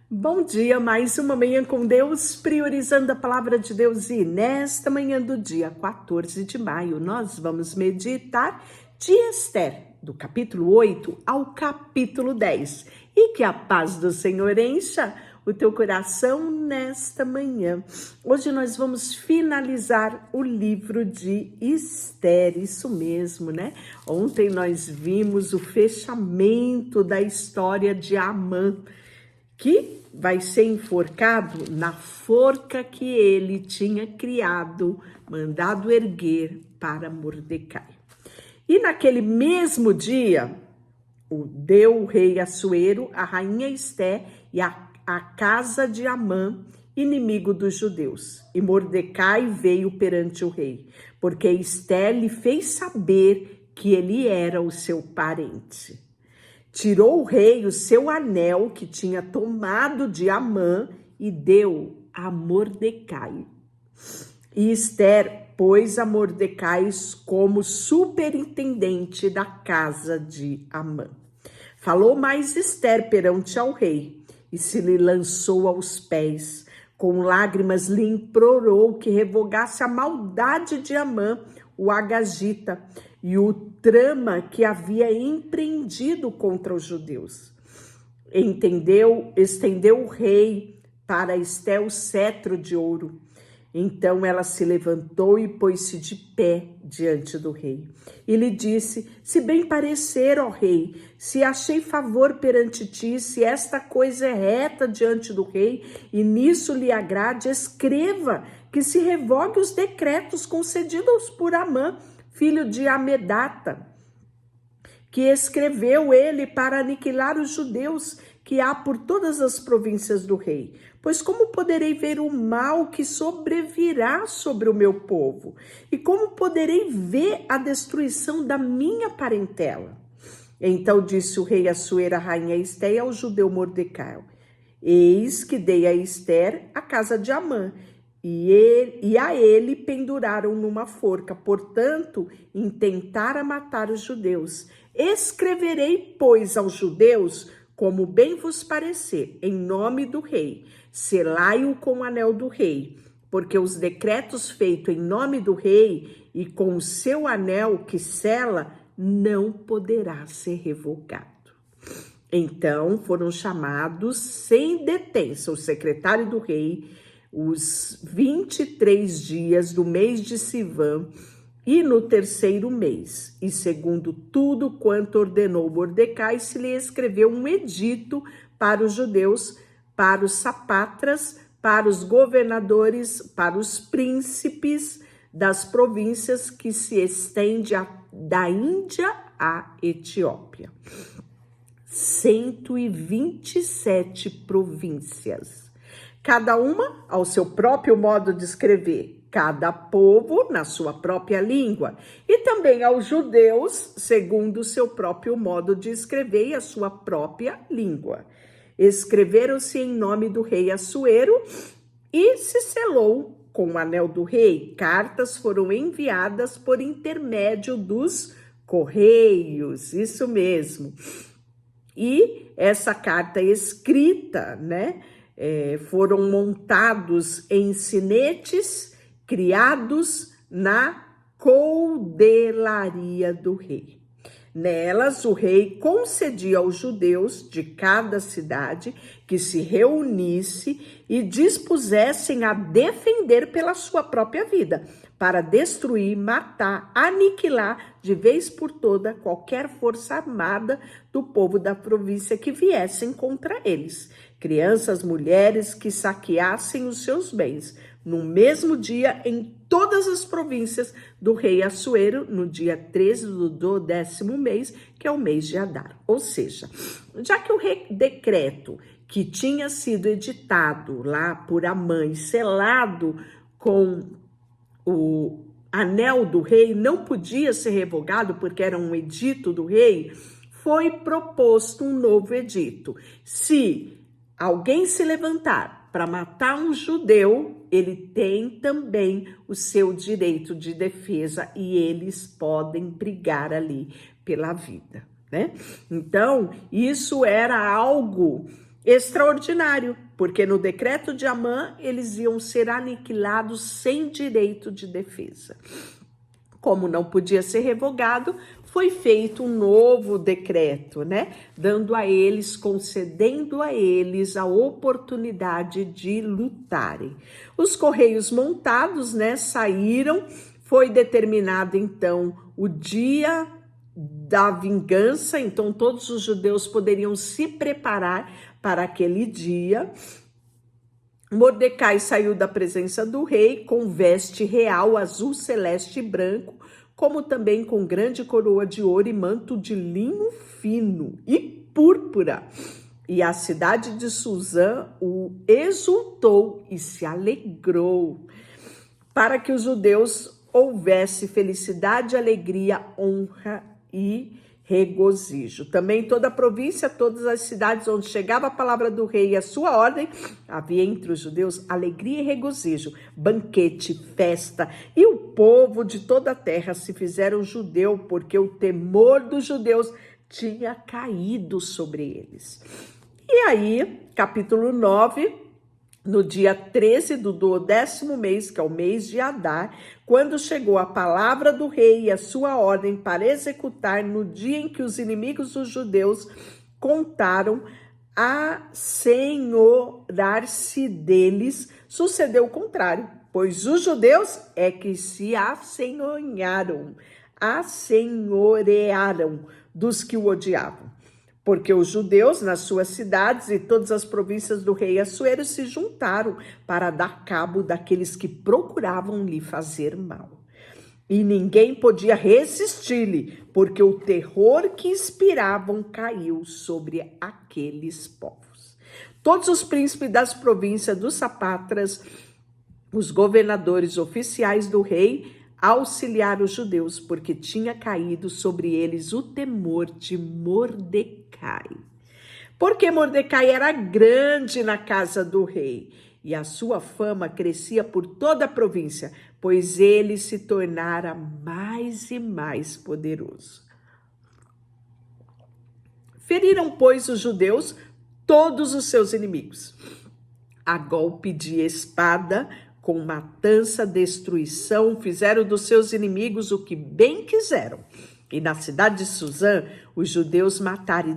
Bom dia, mais uma manhã com Deus, priorizando a palavra de Deus. E nesta manhã do dia 14 de maio, nós vamos meditar de Esther, do capítulo 8 ao capítulo 10. E que a paz do Senhor encha o teu coração nesta manhã. Hoje nós vamos finalizar o livro de Esther, isso mesmo, né? Ontem nós vimos o fechamento da história de Amã, que vai ser enforcado na forca que ele tinha criado, mandado erguer para Mordecai. E naquele mesmo dia, deu o rei Assuero, a rainha Esté e a casa de Amã, inimigo dos judeus. E Mordecai veio perante o rei, porque Esté lhe fez saber que ele era o seu parente. Tirou o rei o seu anel que tinha tomado de Amã e deu a Mordecai. E Esther pôs a Mordecai como superintendente da casa de Amã. Falou mais Esther perante ao rei e se lhe lançou aos pés. Com lágrimas lhe implorou que revogasse a maldade de Amã, o agagita, e o trama que havia empreendido contra os judeus. Estendeu o rei para Esté o cetro de ouro. Então ela se levantou e pôs-se de pé diante do rei. E lhe disse: se bem parecer, ó rei, se achei favor perante ti, se esta coisa é reta diante do rei, e nisso lhe agrade, escreva que se revogue os decretos concedidos por Amã, filho de Amedata, que escreveu ele para aniquilar os judeus que há por todas as províncias do rei. Pois como poderei ver o mal que sobrevirá sobre o meu povo? E como poderei ver a destruição da minha parentela? Então disse o rei Assuero à rainha Esté e ao judeu Mordecai: eis que dei a Esther a casa de Amã, e a ele penduraram numa forca. Portanto, intentara matar os judeus. Escreverei, pois, aos judeus, como bem vos parecer, em nome do rei. Selai-o com o anel do rei, porque os decretos feitos em nome do rei e com o seu anel que sela, não poderá ser revogado. Então foram chamados sem detença o secretário do rei, os 23 dias do mês de Sivan, e no terceiro mês, e segundo tudo quanto ordenou Mordecai, se lhe escreveu um edito para os judeus, para os sapatras, para os governadores, para os príncipes das províncias que se estende da Índia à Etiópia. 127 províncias, cada uma ao seu próprio modo de escrever, cada povo na sua própria língua, e também aos judeus segundo o seu próprio modo de escrever e a sua própria língua. Escreveram-se em nome do rei Assuero e se selou com o anel do rei. Cartas foram enviadas por intermédio dos correios, isso mesmo. E essa carta escrita, né, foram montados em sinetes criados na coudelaria do rei. Nelas, o rei concedia aos judeus de cada cidade que se reunisse e dispusessem a defender pela sua própria vida, para destruir, matar, aniquilar de vez por toda qualquer força armada do povo da província que viessem contra eles. Crianças, mulheres que saqueassem os seus bens. No mesmo dia, em todas as províncias do rei Assuero, no dia 13 do 10º mês, que é o mês de Adar. Ou seja, já que o decreto que tinha sido editado lá por Amã e selado com o anel do rei não podia ser revogado porque era um edito do rei, foi proposto um novo edito. Se alguém se levantar para matar um judeu, ele tem também o seu direito de defesa e eles podem brigar ali pela vida, né? Então, isso era algo extraordinário, porque no decreto de Amã eles iam ser aniquilados sem direito de defesa. Como não podia ser revogado, foi feito um novo decreto, né? Dando a eles, concedendo a eles a oportunidade de lutarem. Os correios montados, né, saíram, foi determinado então o dia da vingança, então todos os judeus poderiam se preparar para aquele dia. Mordecai saiu da presença do rei com veste real azul, celeste e branco, como também com grande coroa de ouro e manto de linho fino e púrpura. E a cidade de Suzã o exultou e se alegrou, para que os judeus houvesse felicidade, alegria, honra e regozijo. Também toda a província, todas as cidades onde chegava a palavra do rei e a sua ordem, havia entre os judeus alegria e regozijo, banquete, festa, e o povo de toda a terra se fizeram judeu, porque o temor dos judeus tinha caído sobre eles. E aí, capítulo 9, no dia 13 do 10º mês, que é o mês de Adar, quando chegou a palavra do rei e a sua ordem para executar no dia em que os inimigos dos judeus contaram a senhorar-se deles, sucedeu o contrário, pois os judeus é que se assenhorearam dos que o odiavam. Porque os judeus, nas suas cidades e todas as províncias do rei Assuero, se juntaram para dar cabo daqueles que procuravam lhe fazer mal. E ninguém podia resistir-lhe, porque o terror que inspiravam caiu sobre aqueles povos. Todos os príncipes das províncias dos sapatras, os governadores oficiais do rei, auxiliaram os judeus, porque tinha caído sobre eles o temor de Mordecai. Porque Mordecai era grande na casa do rei, e a sua fama crescia por toda a província, pois ele se tornara mais e mais poderoso. Feriram, pois, os judeus todos os seus inimigos, a golpe de espada, com matança, destruição, fizeram dos seus inimigos o que bem quiseram. E na cidade de Suzã, os judeus mataram e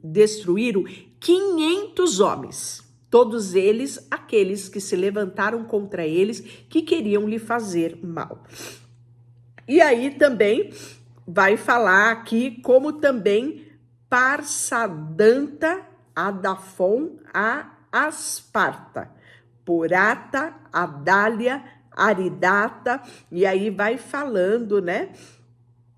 destruíram 500 homens, todos eles aqueles que se levantaram contra eles, que queriam lhe fazer mal. E aí também vai falar aqui como também Parsadanta, Adafon, a Asparta, Porata, Adália, Aridata, e aí vai falando, né?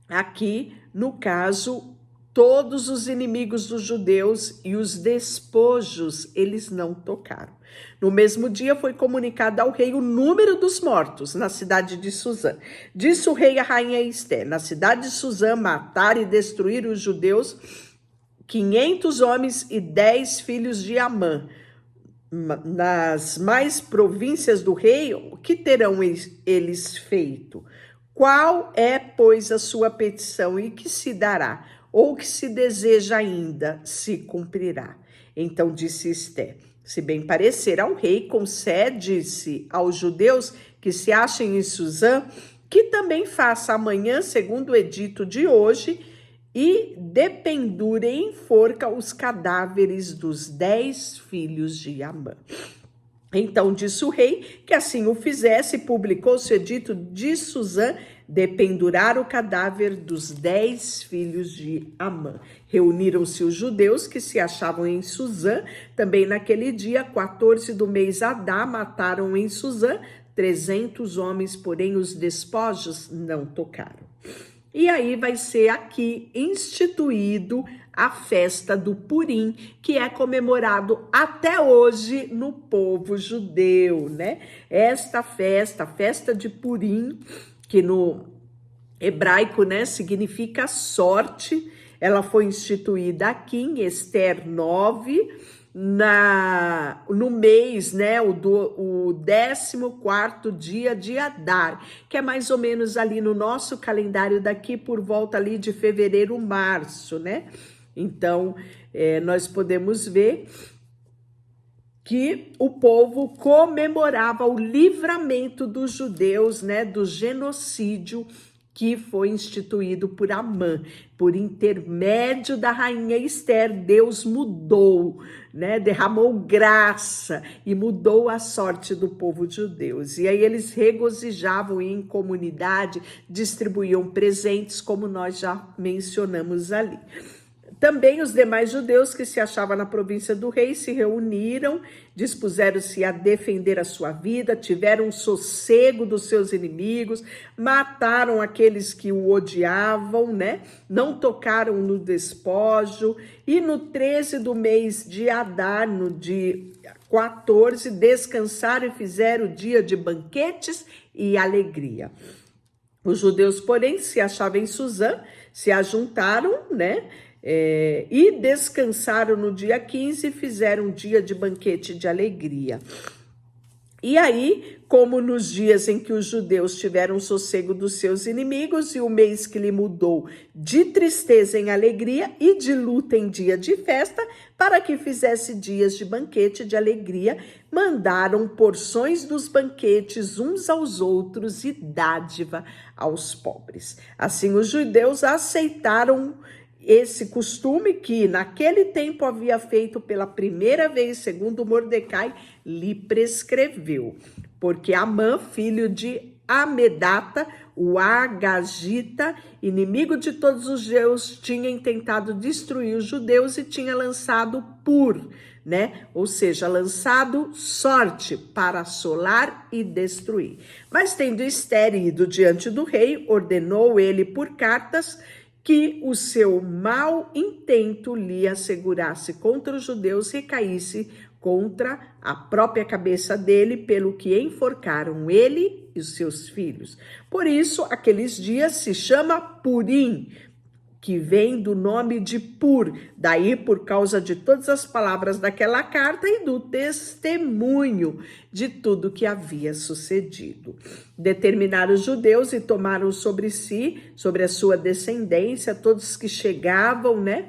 Aqui, no caso, todos os inimigos dos judeus e os despojos, eles não tocaram. No mesmo dia foi comunicado ao rei o número dos mortos na cidade de Suzã. Disse o rei à rainha Esté: na cidade de Suzã mataram e destruíram os judeus 500 homens e 10 filhos de Amã. Nas mais províncias do rei, o que terão eles feito? Qual é, pois, a sua petição e que se dará, ou que se deseja ainda, se cumprirá? Então disse Esté: se bem parecer ao rei, concede-se aos judeus que se achem em Suzã, que também faça amanhã, segundo o edito de hoje, e dependurem em forca os cadáveres dos 10 filhos de Amã. Então disse o rei que assim o fizesse, e publicou-se o edito de Suzã, dependurar o cadáver dos 10 filhos de Amã. Reuniram-se os judeus que se achavam em Suzã, também naquele dia, 14 do mês Adar, mataram em Suzã 300 homens, porém os despojos não tocaram. E aí vai ser aqui instituído a festa do Purim, que é comemorado até hoje no povo judeu, né? Esta festa, a festa de Purim, que no hebraico, né, significa sorte, ela foi instituída aqui em Ester 9, no mês, né, o 14º dia de Adar, que é mais ou menos ali no nosso calendário daqui por volta ali de fevereiro, março, né? Então, nós podemos ver que o povo comemorava o livramento dos judeus, né, do genocídio que foi instituído por Amã. Por intermédio da rainha Esther, Deus mudou, né, derramou graça e mudou a sorte do povo judeu. E aí eles regozijavam e em comunidade distribuíam presentes, como nós já mencionamos ali. Também os demais judeus que se achavam na província do rei se reuniram, dispuseram-se a defender a sua vida, tiveram sossego dos seus inimigos, mataram aqueles que o odiavam, né? Não tocaram no despojo, e no 13 do mês de Adar, no dia 14, descansaram e fizeram dia de banquetes e alegria. Os judeus, porém, se achavam em Suzã, se ajuntaram, né? E descansaram no dia 15 e fizeram um dia de banquete de alegria. E aí, como nos dias em que os judeus tiveram sossego dos seus inimigos e o mês que lhe mudou de tristeza em alegria e de luta em dia de festa, para que fizesse dias de banquete de alegria, mandaram porções dos banquetes uns aos outros e dádiva aos pobres. Assim, os judeus aceitaram esse costume que naquele tempo havia feito pela primeira vez, segundo Mordecai, lhe prescreveu. Porque Amã, filho de Amedata, o Agagita, inimigo de todos os judeus, tinha intentado destruir os judeus e tinha lançado né? Ou seja, lançado sorte para assolar e destruir. Mas tendo Esther ido diante do rei, ordenou ele por cartas que o seu mau intento lhe assegurasse contra os judeus recaísse contra a própria cabeça dele, pelo que enforcaram ele e os seus filhos. Por isso, aqueles dias se chama Purim, que vem do nome de Pur, daí por causa de todas as palavras daquela carta e do testemunho de tudo que havia sucedido. Determinaram os judeus e tomaram sobre si, sobre a sua descendência, todos que chegavam, né?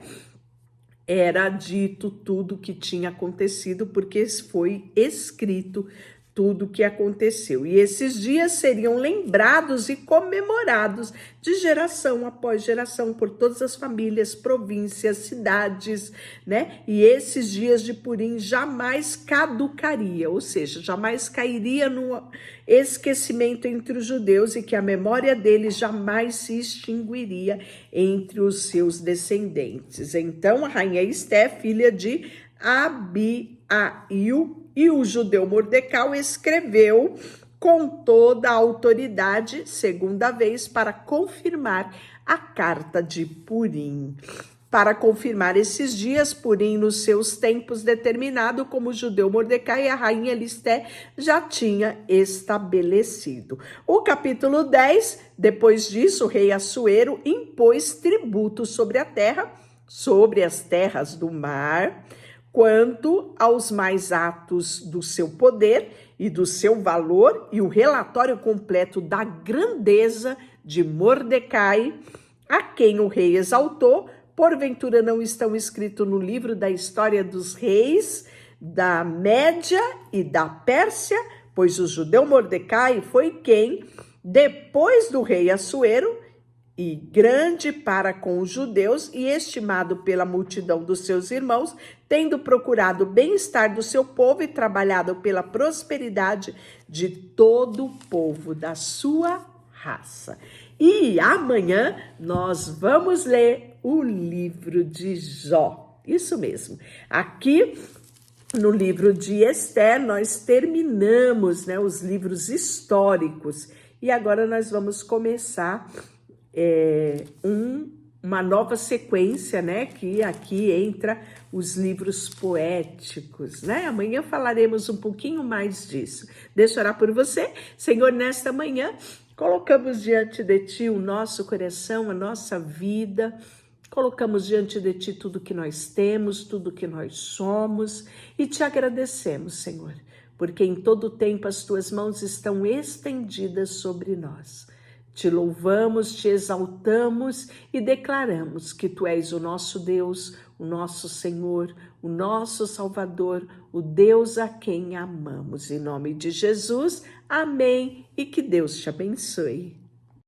Era dito tudo o que tinha acontecido, porque foi escrito tudo o que aconteceu. E esses dias seriam lembrados e comemorados de geração após geração por todas as famílias, províncias, cidades, né? E esses dias de Purim jamais caducaria, ou seja, jamais cairia no esquecimento entre os judeus e que a memória deles jamais se extinguiria entre os seus descendentes. Então, a rainha Esther, filha de Abiail, e o judeu Mordecai escreveu com toda a autoridade, segunda vez, para confirmar a carta de Purim. Para confirmar esses dias, Purim, nos seus tempos determinado, como o judeu Mordecai e a rainha Esther já tinha estabelecido. O capítulo 10, depois disso, o rei Assuero impôs tributo sobre a terra, sobre as terras do mar, quanto aos mais atos do seu poder e do seu valor, e o relatório completo da grandeza de Mordecai, a quem o rei exaltou, porventura não estão escritos no livro da história dos reis da Média e da Pérsia, pois o judeu Mordecai foi quem, depois do rei Assuero, e grande para com os judeus e estimado pela multidão dos seus irmãos, tendo procurado o bem-estar do seu povo e trabalhado pela prosperidade de todo o povo da sua raça. E amanhã nós vamos ler o livro de Jó. Isso mesmo. Aqui no livro de Esther nós terminamos, né, os livros históricos e agora nós vamos começar uma nova sequência, né? Que aqui entra os livros poéticos, né? Amanhã falaremos um pouquinho mais disso. Deixa eu orar por você. Senhor, nesta manhã, colocamos diante de Ti o nosso coração, a nossa vida, colocamos diante de Ti tudo que nós temos, tudo que nós somos e Te agradecemos, Senhor, porque em todo tempo as Tuas mãos estão estendidas sobre nós. Te louvamos, te exaltamos e declaramos que Tu és o nosso Deus, o nosso Senhor, o nosso Salvador, o Deus a quem amamos. Em nome de Jesus, amém, e que Deus te abençoe.